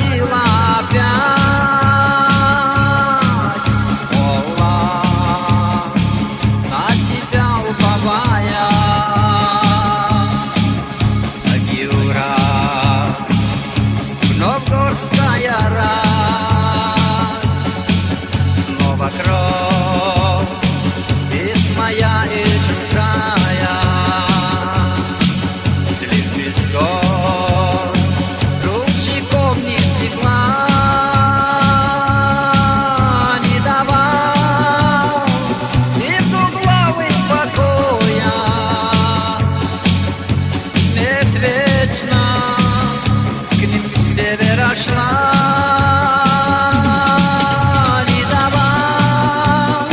приходила опять, Аллах, на тебя уповая. Юра, вновь горская рать, снова кровь, ведь моя и чужая, слив песков, ручейков не стекла, не давал двуглавый покоя. Смерть вечно к ним с севера шла, не давал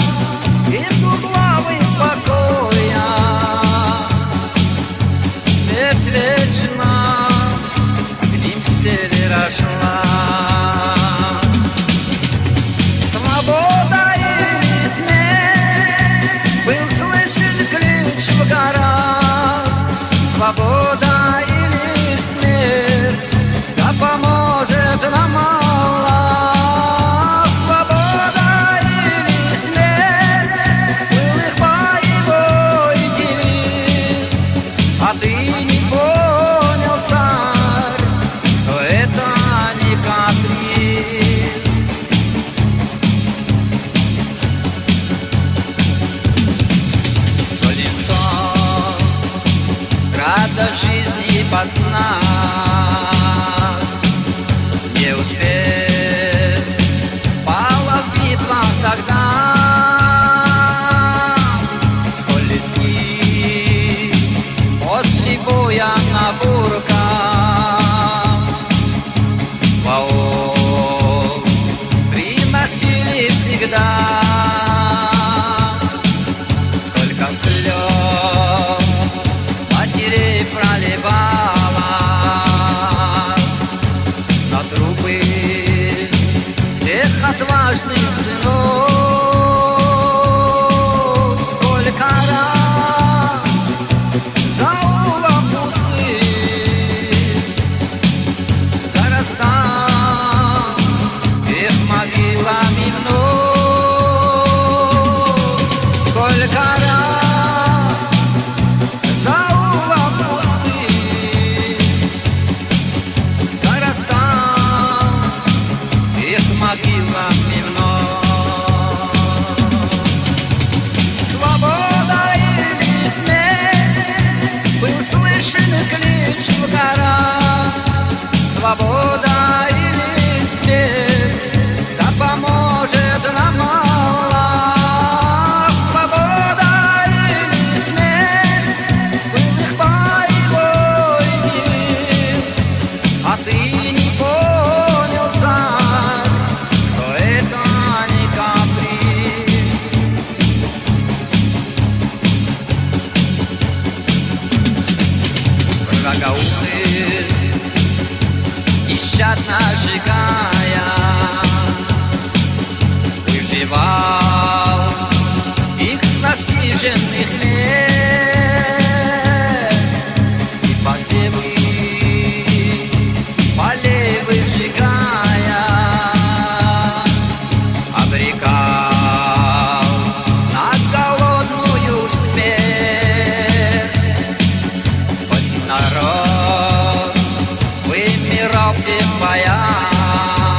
двуглавый покоя. Смерть вечно к ним с севера шла. Свобода или смерть, был слышен клич в горах. Свобода или смерть, да поможет нам Аллах. Свобода или смерть, был их боевой девиз. А ты не понял, царь, что это не каприз. Свой лицо рада жизни познать, не успев, пала в битвах тогда. Сколь дней после боя на бурках воов приносили всегда. Сколько слез матерей проливалось на трупы тех отважных сынов. Сколько раз за улом пустым зарастал их могилами вновь. Сколько раз за улом пустым зарастал их могилами вновь. Свобода или смерть, был слышен клич в горах. Свобода или смерть, да поможет нам Аллах. Свобода или смерть, был их боевой девиз. А ты не понял, царь, что это не каприз. Врагоусы нещадно сжигая, выживал их с насиженных мест. И посевы полей выжигая, обрекал на голодную смерть. Хоть народ вымирал в тех боях,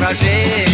прожить.